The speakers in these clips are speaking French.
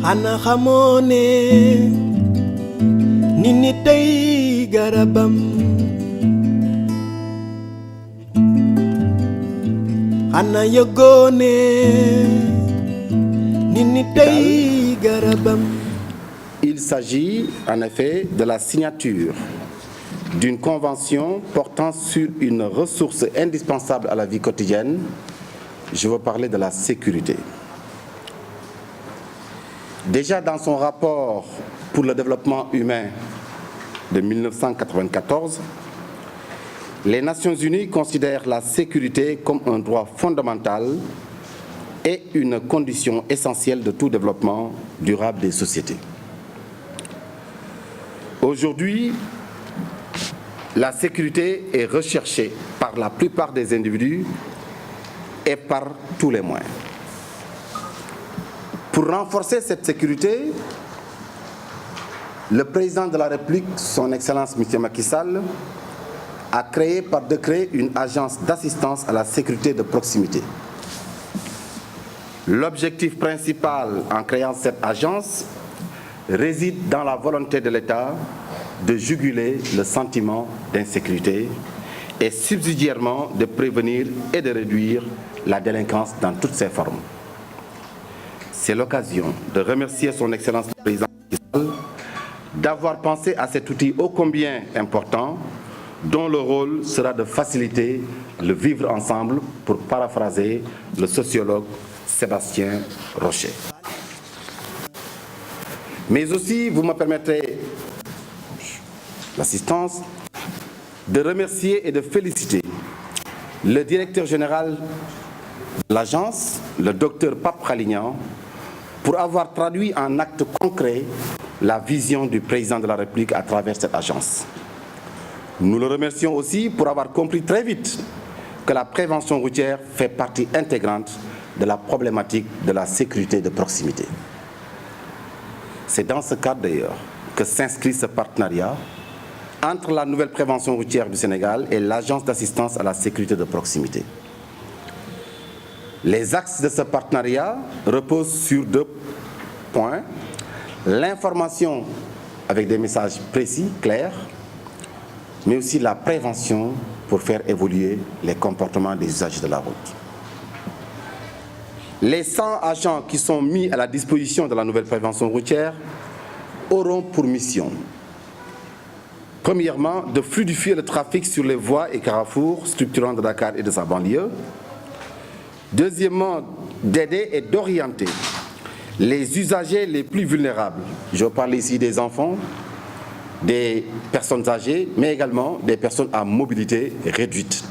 ana xamone nini tay garabam ana yogone nini tay garabam. Il s'agit en effet de la signature d'une convention portant sur une ressource indispensable à la vie quotidienne. Je veux parler de la sécurité. Déjà dans son rapport pour le développement humain de 1994, les Nations Unies considèrent la sécurité comme un droit fondamental et une condition essentielle de tout développement durable des sociétés. Aujourd'hui, la sécurité est recherchée par la plupart des individus et par tous les moyens. Pour renforcer cette sécurité, le président de la République, son Excellence M. Macky Sall, a créé par décret une agence d'assistance à la sécurité de proximité. L'objectif principal en créant cette agence réside dans la volonté de l'État de juguler le sentiment d'insécurité et subsidiairement de prévenir et de réduire la délinquance dans toutes ses formes. C'est l'occasion de remercier son Excellence le Président d'avoir pensé à cet outil ô combien important dont le rôle sera de faciliter le vivre ensemble, pour paraphraser le sociologue Sébastien Rocher. Mais aussi, vous me permettrez, l'assistance, de remercier et de féliciter le directeur général de l'agence, le docteur Pape Khalignan, pour avoir traduit en actes concrets la vision du président de la République à travers cette agence. Nous le remercions aussi pour avoir compris très vite que la prévention routière fait partie intégrante de la problématique de la sécurité de proximité. C'est dans ce cadre d'ailleurs que s'inscrit ce partenariat entre la nouvelle prévention routière du Sénégal et l'Agence d'assistance à la sécurité de proximité. Les axes de ce partenariat reposent sur 2 points. L'information avec des messages précis, clairs, mais aussi la prévention pour faire évoluer les comportements des usagers de la route. Les 100 agents qui sont mis à la disposition de la nouvelle prévention routière auront pour mission, premièrement, de fluidifier le trafic sur les voies et carrefours structurants de Dakar et de sa banlieue. Deuxièmement, d'aider et d'orienter les usagers les plus vulnérables. Je parle ici des enfants, des personnes âgées, mais également des personnes à mobilité réduite.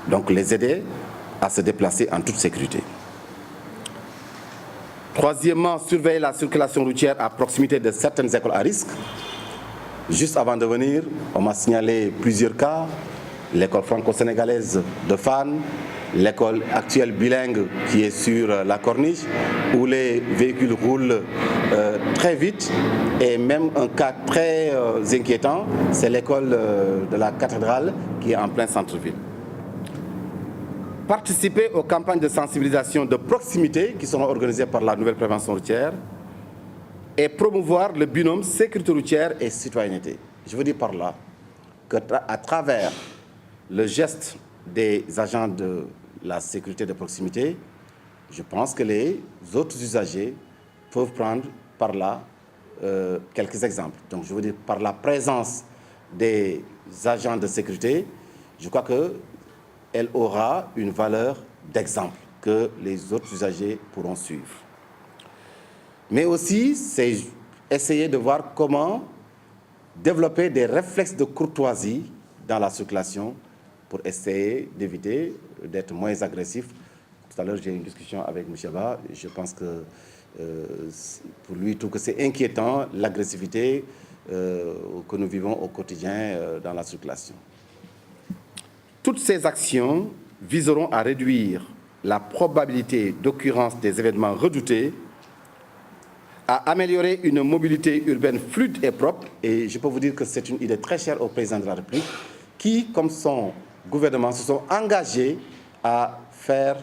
Donc les aider à se déplacer en toute sécurité. Troisièmement, surveiller la circulation routière à proximité de certaines écoles à risque. Juste avant de venir, on m'a signalé plusieurs cas. L'école franco-sénégalaise de Fann, l'école actuelle bilingue qui est sur la corniche, où les véhicules roulent très vite, et même un cas très inquiétant, c'est l'école de la cathédrale qui est en plein centre-ville. Participer aux campagnes de sensibilisation de proximité qui seront organisées par la nouvelle prévention routière et promouvoir le binôme sécurité routière et citoyenneté. Je veux dire par là qu'à travers le geste des agents de la sécurité de proximité, je pense que les autres usagers peuvent prendre par là quelques exemples. Donc je veux dire par la présence des agents de sécurité, je crois qu'elle aura une valeur d'exemple que les autres usagers pourront suivre. Mais aussi, c'est essayer de voir comment développer des réflexes de courtoisie dans la circulation pour essayer d'éviter d'être moins agressif. Tout à l'heure, j'ai eu une discussion avec M. Ba. Je pense que pour lui, tout que c'est inquiétant, l'agressivité que nous vivons au quotidien dans la circulation. Toutes ces actions viseront à réduire la probabilité d'occurrence des événements redoutés, à améliorer une mobilité urbaine fluide et propre. Et je peux vous dire que c'est une idée très chère au président de la République, qui, comme son gouvernement, se sont engagés à faire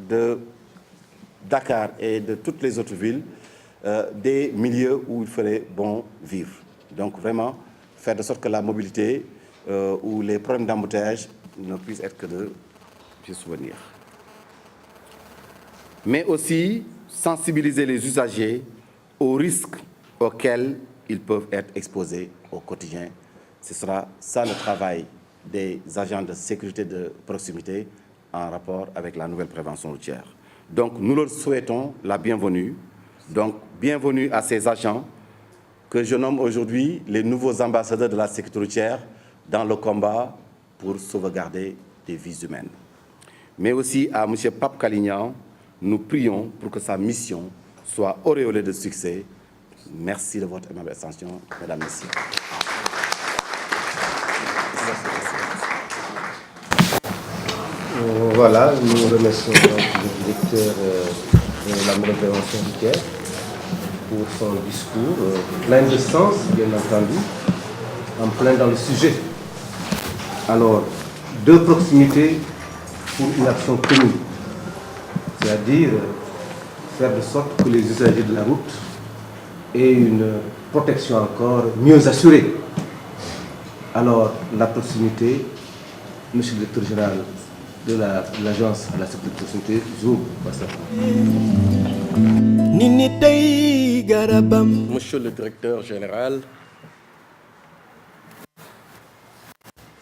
de Dakar et de toutes les autres villes des milieux où il ferait bon vivre. Donc vraiment, faire de sorte que la mobilité ou les problèmes d'embouteillage ne puissent être que de souvenirs. Mais aussi sensibiliser les usagers aux risques auxquels ils peuvent être exposés au quotidien. Ce sera ça le travail des agents de sécurité de proximité en rapport avec la nouvelle prévention routière. Donc nous leur souhaitons la bienvenue. Donc bienvenue à ces agents que je nomme aujourd'hui les nouveaux ambassadeurs de la sécurité routière dans le combat pour sauvegarder des vies humaines. Mais aussi à M. Pape Calignan, nous prions pour que sa mission soit auréolée de succès. Merci de votre aimable attention, mesdames, messieurs. Voilà, nous remercions le directeur de la nouvelle prévention routière pour son discours plein de sens, bien entendu, en plein dans le sujet. Alors, de proximité pour une action commune, c'est-à-dire faire de sorte que les usagers de la route aient une protection encore mieux assurée. Alors, la proximité, monsieur le directeur général de l'agence de la sécurité de proximité, je vous passe la parole. Monsieur le directeur général,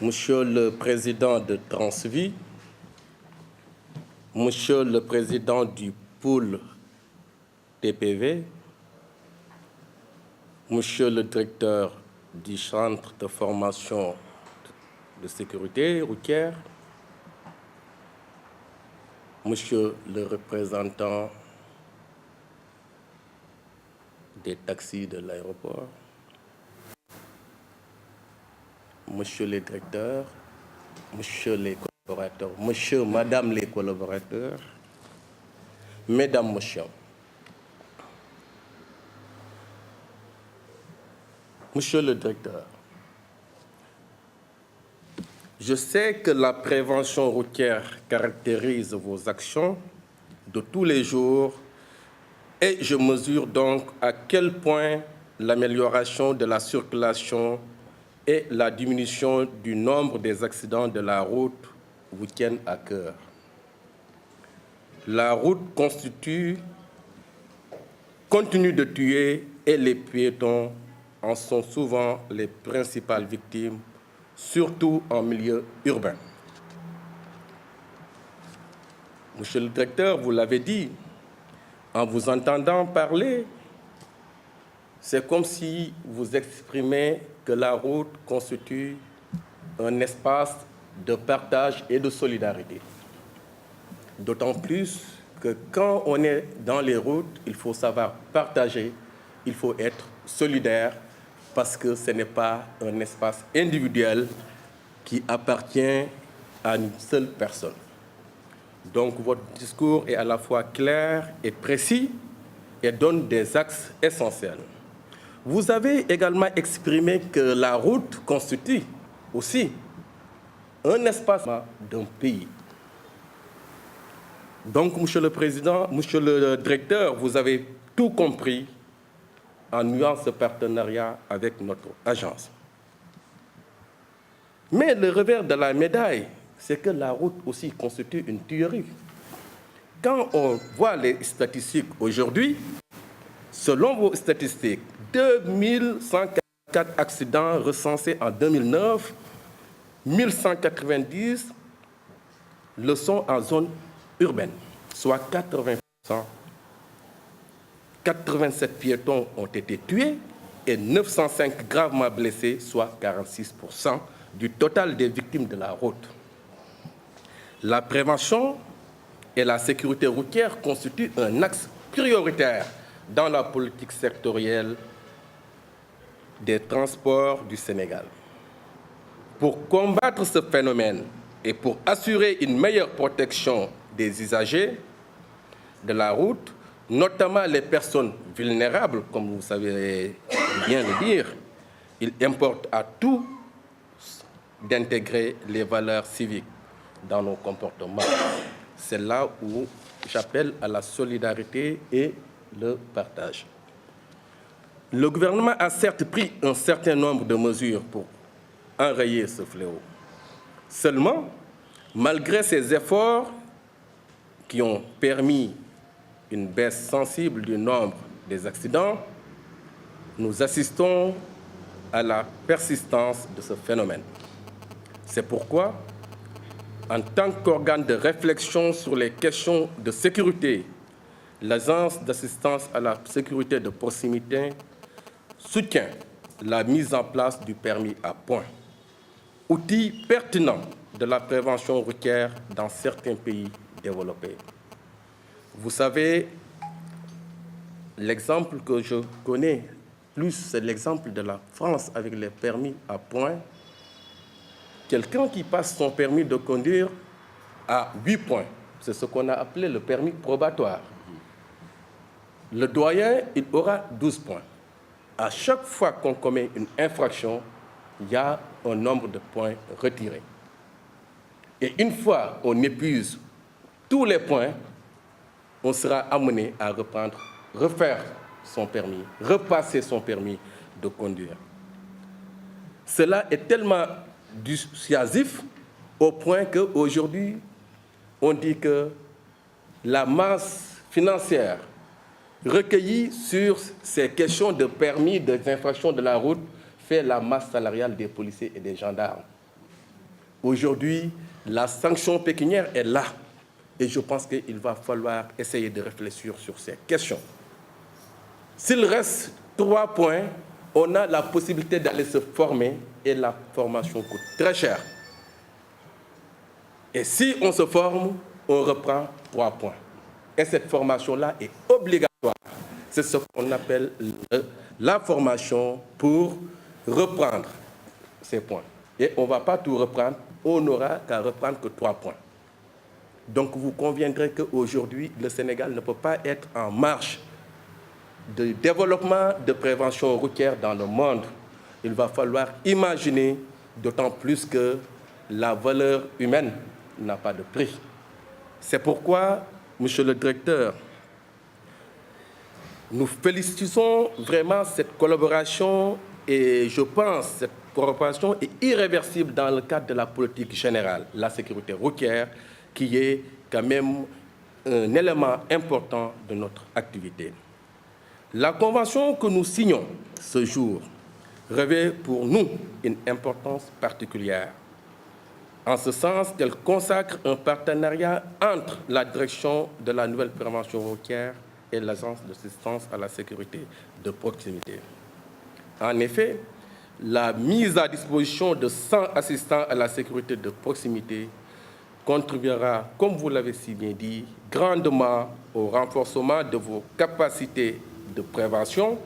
Monsieur le président de Transvie, Monsieur le président du pôle TPV, Monsieur le directeur du centre de formation de sécurité routière, Monsieur le représentant des taxis de l'aéroport, Monsieur le directeur, Monsieur les collaborateurs, Monsieur, Madame les collaborateurs, Mesdames, Messieurs. Monsieur le directeur, je sais que la prévention routière caractérise vos actions de tous les jours et je mesure donc à quel point l'amélioration de la circulation et la diminution du nombre des accidents de la route vous tiennent à cœur. La route continue de tuer et les piétons en sont souvent les principales victimes, surtout en milieu urbain. Monsieur le directeur, vous l'avez dit, en vous entendant parler, c'est comme si vous exprimez que la route constitue un espace de partage et de solidarité. D'autant plus que quand on est dans les routes, il faut savoir partager, il faut être solidaire, parce que ce n'est pas un espace individuel qui appartient à une seule personne. Donc votre discours est à la fois clair et précis et donne des axes essentiels. Vous avez également exprimé que la route constitue aussi un espace d'un pays. Donc, Monsieur le Président, Monsieur le Directeur, vous avez tout compris en nouant ce partenariat avec notre agence. Mais le revers de la médaille, c'est que la route aussi constitue une tuerie. Quand on voit les statistiques aujourd'hui, selon vos statistiques, 2144 accidents recensés en 2009, 1190 le sont en zone urbaine, soit 80%. 87 piétons ont été tués et 905 gravement blessés, soit 46% du total des victimes de la route. La prévention et la sécurité routière constituent un axe prioritaire dans la politique sectorielle des transports du Sénégal. Pour combattre ce phénomène et pour assurer une meilleure protection des usagers de la route, notamment les personnes vulnérables, comme vous savez bien le dire, il importe à tous d'intégrer les valeurs civiques dans nos comportements. C'est là où j'appelle à la solidarité et le partage. Le gouvernement a certes pris un certain nombre de mesures pour enrayer ce fléau. Seulement, malgré ces efforts qui ont permis une baisse sensible du nombre des accidents, nous assistons à la persistance de ce phénomène. C'est pourquoi, en tant qu'organe de réflexion sur les questions de sécurité, l'Agence d'assistance à la sécurité de proximité soutient la mise en place du permis à points, outil pertinent de la prévention routière dans certains pays développés. Vous savez, l'exemple que je connais plus, c'est l'exemple de la France avec les permis à points. Quelqu'un qui passe son permis de conduire à 8 points, c'est ce qu'on a appelé le permis probatoire. Le doyen, il aura 12 points. À chaque fois qu'on commet une infraction, il y a un nombre de points retirés. Et une fois on épuise tous les points, on sera amené à refaire son permis, repasser son permis de conduire. Cela est tellement dissuasif au point qu'aujourd'hui, on dit que la masse financière recueillie sur ces questions de permis, des infractions de la route, fait la masse salariale des policiers et des gendarmes. Aujourd'hui, la sanction pécuniaire est là. Et je pense qu'il va falloir essayer de réfléchir sur ces questions. S'il reste 3 points, on a la possibilité d'aller se former et la formation coûte très cher. Et si on se forme, on reprend 3 points. Et cette formation-là est obligatoire. C'est ce qu'on appelle la formation pour reprendre ces points. Et on ne va pas tout reprendre, on n'aura qu'à reprendre que 3 points. Donc vous conviendrez qu'aujourd'hui, le Sénégal ne peut pas être en marche de développement de prévention routière dans le monde. Il va falloir imaginer, d'autant plus que la valeur humaine n'a pas de prix. C'est pourquoi, Monsieur le Directeur, nous félicitons vraiment cette collaboration et je pense que cette collaboration est irréversible dans le cadre de la politique générale, la sécurité routière, qui est quand même un élément important de notre activité. La convention que nous signons ce jour revêt pour nous une importance particulière, en ce sens qu'elle consacre un partenariat entre la direction de la nouvelle prévention routière et l'Agence d'assistance à la sécurité de proximité. En effet, la mise à disposition de 100 assistants à la sécurité de proximité contribuera, comme vous l'avez si bien dit, grandement au renforcement de vos capacités de prévention,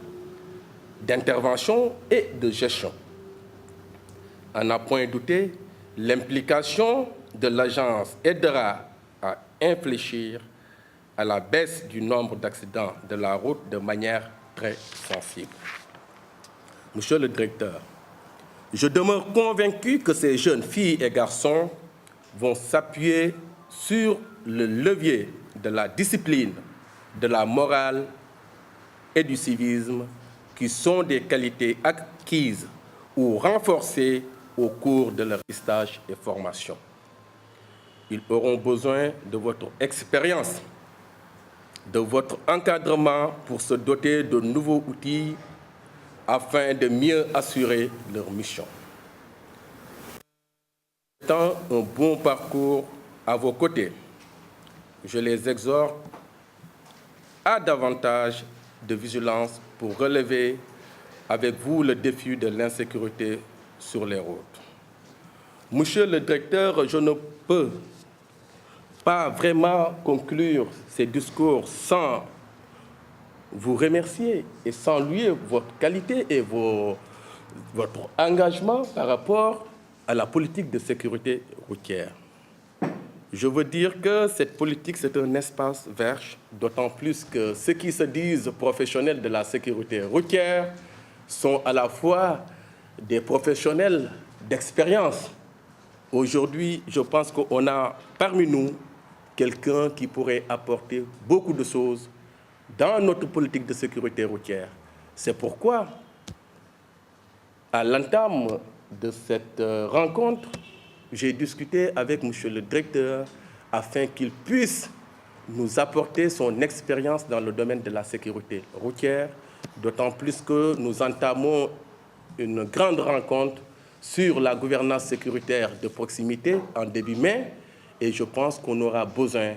d'intervention et de gestion. À n'en point douter, l'implication de l'agence aidera à infléchir à la baisse du nombre d'accidents de la route de manière très sensible. Monsieur le Directeur, je demeure convaincu que ces jeunes filles et garçons vont s'appuyer sur le levier de la discipline, de la morale et du civisme, qui sont des qualités acquises ou renforcées au cours de leur stage et formation. Ils auront besoin de votre expérience, de votre encadrement pour se doter de nouveaux outils afin de mieux assurer leur mission. Étant un bon parcours à vos côtés, je les exhorte à davantage de vigilance pour relever avec vous le défi de l'insécurité sur les routes. Monsieur le Directeur, je ne peux pas vraiment conclure ces discours sans vous remercier et sans louer votre qualité et votre engagement par rapport à la politique de sécurité routière. Je veux dire que cette politique, c'est un espace vert, d'autant plus que ceux qui se disent professionnels de la sécurité routière sont à la fois des professionnels d'expérience. Aujourd'hui, je pense qu'on a parmi nous quelqu'un qui pourrait apporter beaucoup de choses dans notre politique de sécurité routière. C'est pourquoi, à l'entame de cette rencontre, j'ai discuté avec M. le directeur afin qu'il puisse nous apporter son expérience dans le domaine de la sécurité routière, d'autant plus que nous entamons une grande rencontre sur la gouvernance sécuritaire de proximité en début mai, et je pense qu'on aura besoin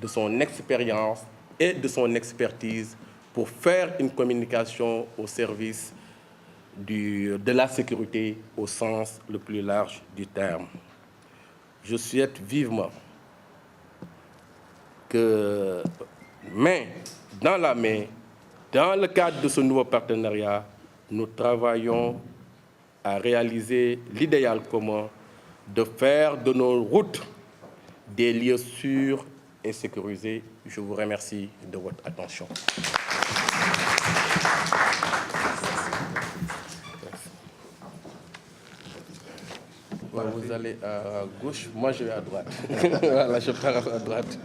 de son expérience et de son expertise pour faire une communication au service de la sécurité au sens le plus large du terme. Je souhaite vivement que, main dans la main, dans le cadre de ce nouveau partenariat, nous travaillons à réaliser l'idéal commun de faire de nos routes des lieux sûrs et sécurisés. Je vous remercie de votre attention. Ouais, vous allez à gauche, moi je vais à droite. Voilà, je pars à droite.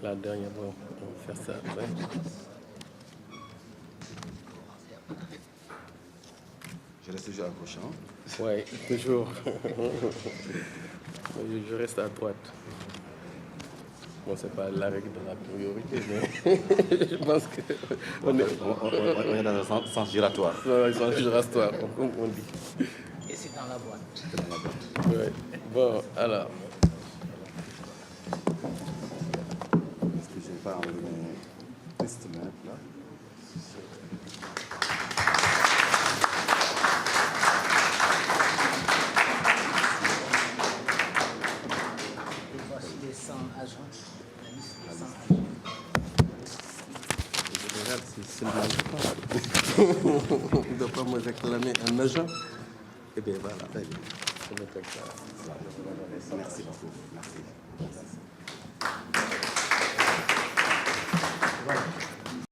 La dernière, on va faire ça après. Je reste toujours accroché. Oui, toujours. Je reste à droite. Bon, c'est pas la règle de la priorité, mais je pense qu'on On est dans un sens giratoire. dans un sens giratoire, comme on dit. Et c'est dans la boîte. C'est dans la boîte. Ouais. Bon, alors. Est-ce que je vais pas enlever mes testaments là? Et voici les 100 agents. La liste des 100 agents. Il ne doit pas me réclamer un agent. Eh bien voilà. Merci beaucoup. Merci. Voilà.